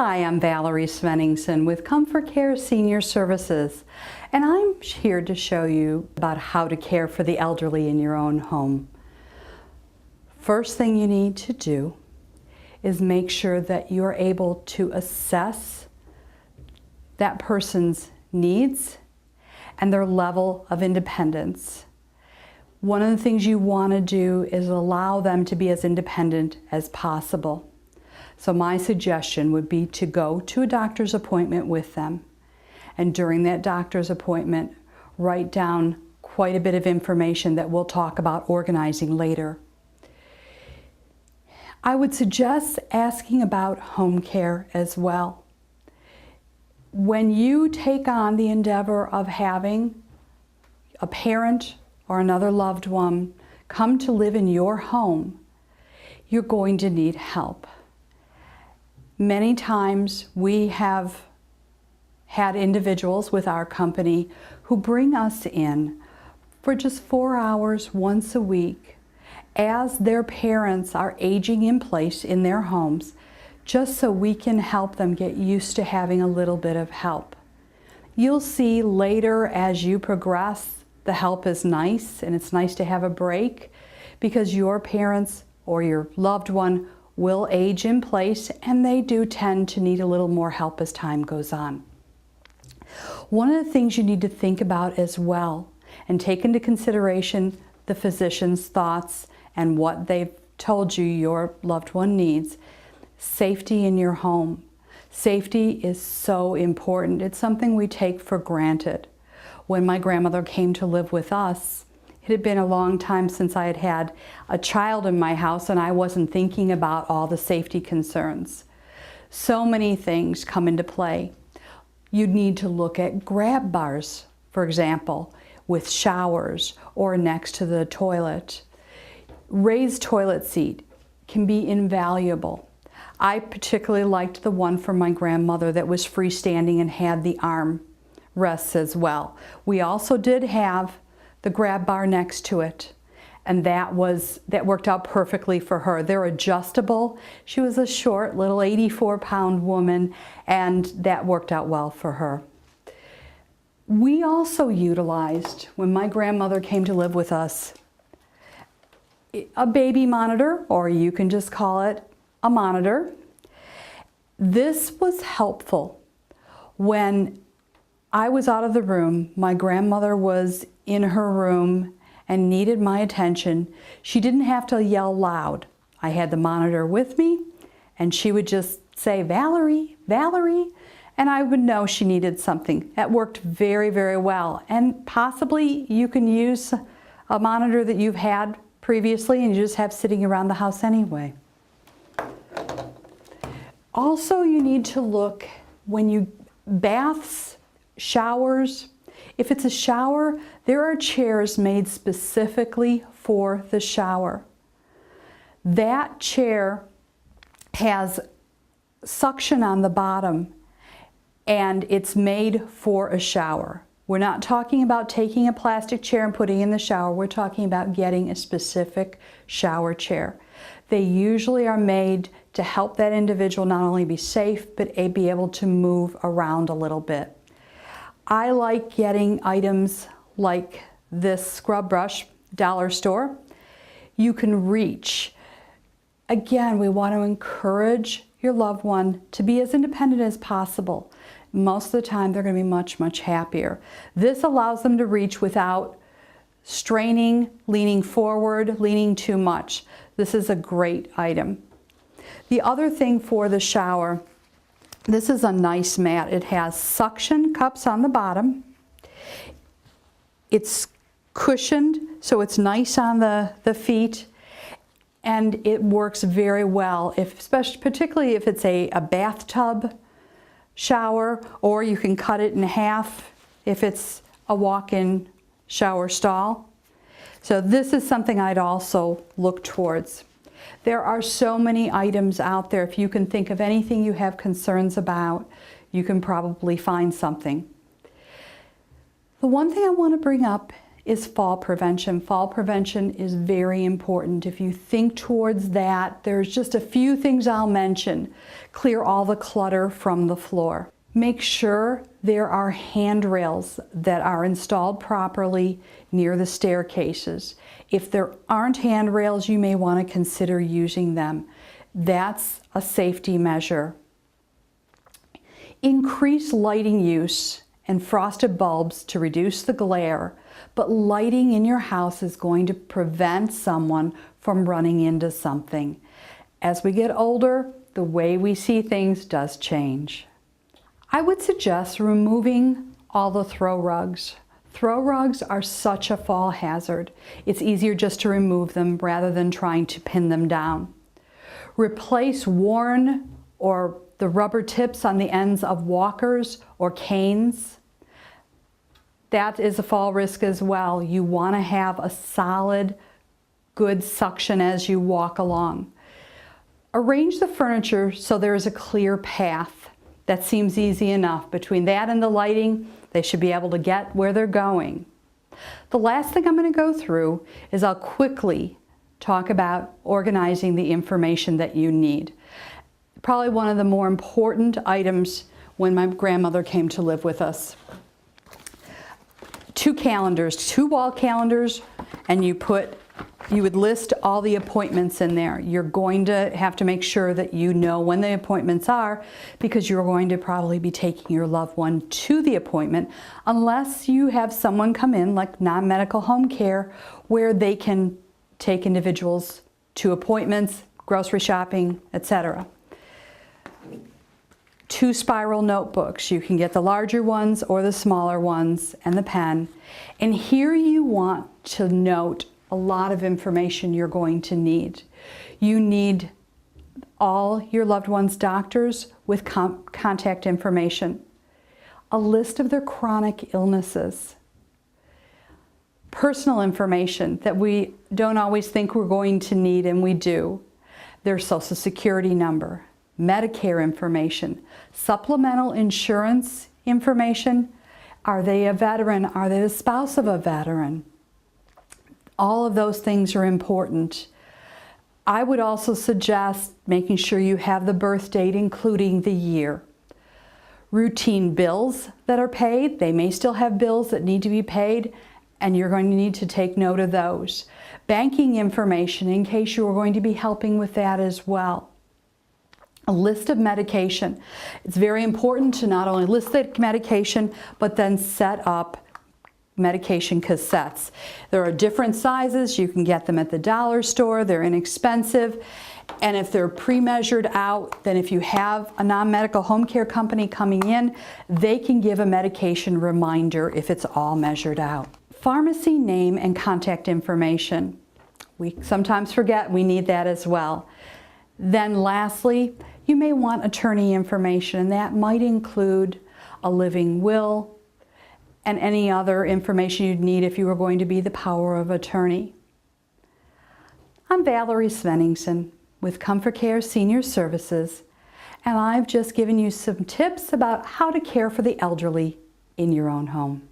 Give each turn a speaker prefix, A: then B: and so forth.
A: Hi, I'm Valerie Svenningsson with Comfort Care Senior Services, and I'm here to show you about how to care for the elderly in your own home. First thing you need to do is make sure that you're able to assess that person's needs and their level of independence. One of the things you want to do is allow them to be as independent as possible. So my suggestion would be to go to a doctor's appointment with them, and during that doctor's appointment, write down quite a bit of information that we'll talk about organizing later. I would suggest asking about home care as well. When you take on the endeavor of having a parent or another loved one come to live in your home, you're going to need help. Many times we have had individuals with our company who bring us in for just 4 hours once a week as their parents are aging in place in their homes, just so we can help them get used to having a little bit of help. You'll see later as you progress, the help is nice, and it's nice to have a break because your parents or your loved one will age in place, and they do tend to need a little more help as time goes on. One of the things you need to think about as well, and take into consideration the physician's thoughts and what they've told you your loved one needs, safety in your home. Safety is so important. It's something we take for granted. When my grandmother came to live with us, it had been a long time since I had had a child in my house, and I wasn't thinking about all the safety concerns. So many things come into play. You'd need to look at grab bars, for example, with showers or next to the toilet. Raised toilet seat can be invaluable. I particularly liked the one for my grandmother that was freestanding and had the arm rests as well. We also did have the grab bar next to it, and that worked out perfectly for her. They're adjustable. She was a short little 84-pound woman, and that worked out well for her. We also utilized, when my grandmother came to live with us, a baby monitor, or you can just call it a monitor. This was helpful when I was out of the room. My grandmother was in her room and needed my attention. She didn't have to yell loud. I had the monitor with me, and she would just say, "Valerie, Valerie," and I would know she needed something. That worked very, very well. And possibly you can use a monitor that you've had previously and you just have sitting around the house anyway. Also, you need to look when baths, showers. If it's a shower, there are chairs made specifically for the shower. That chair has suction on the bottom, and it's made for a shower. We're not talking about taking a plastic chair and putting it in the shower. We're talking about getting a specific shower chair. They usually are made to help that individual not only be safe, but be able to move around a little bit. I like getting items like this scrub brush, dollar store. You can reach. Again, we want to encourage your loved one to be as independent as possible. Most of the time, they're going to be much, much happier. This allows them to reach without straining, leaning forward, leaning too much. This is a great item. The other thing for the shower, this is a nice mat. It has suction cups on the bottom. It's cushioned, so it's nice on the feet, and it works very well, particularly if it's a bathtub shower, or you can cut it in half if it's a walk-in shower stall. So this is something I'd also look towards. There are so many items out there. If you can think of anything you have concerns about, you can probably find something. The one thing I want to bring up is fall prevention. Fall prevention is very important. If you think towards that, there's just a few things I'll mention. Clear all the clutter from the floor. Make sure there are handrails that are installed properly near the staircases. If there aren't handrails, you may want to consider using them. That's a safety measure. Increase lighting use and frosted bulbs to reduce the glare, but lighting in your house is going to prevent someone from running into something. As we get older, the way we see things does change. I would suggest removing all the throw rugs. Throw rugs are such a fall hazard. It's easier just to remove them rather than trying to pin them down. Replace worn or the rubber tips on the ends of walkers or canes. That is a fall risk as well. You want to have a solid, good suction as you walk along. Arrange the furniture so there is a clear path. That seems easy enough. Between that and the lighting, they should be able to get where they're going. The last thing I'm going to go through is I'll quickly talk about organizing the information that you need. Probably one of the more important items when my grandmother came to live with us. 2 calendars, 2 wall calendars, and you would list all the appointments in there. You're going to have to make sure that you know when the appointments are, because you're going to probably be taking your loved one to the appointment unless you have someone come in like non-medical home care where they can take individuals to appointments, grocery shopping, etc. 2 spiral notebooks. You can get the larger ones or the smaller ones, and the pen. And here you want to note a lot of information you're going to need. You need all your loved one's doctors with contact information, a list of their chronic illnesses, personal information that we don't always think we're going to need, and we do, their Social Security number, Medicare information, supplemental insurance information. Are they a veteran? Are they the spouse of a veteran? All of those things are important. I would also suggest making sure you have the birth date, including the year. Routine bills that are paid. They may still have bills that need to be paid, and you're going to need to take note of those. Banking information in case you are going to be helping with that as well. A list of medication. It's very important to not only list the medication, but then set up medication cassettes. There are different sizes. You can get them at the dollar store. They're inexpensive. And if they're pre-measured out, then if you have a non-medical home care company coming in, they can give a medication reminder if it's all measured out. Pharmacy name and contact information. We sometimes forget we need that as well. Then lastly, you may want attorney information, and that might include a living will and any other information you'd need if you were going to be the power of attorney. I'm Valerie Svenningsson with Comfort Care Senior Services, and I've just given you some tips about how to care for the elderly in your own home.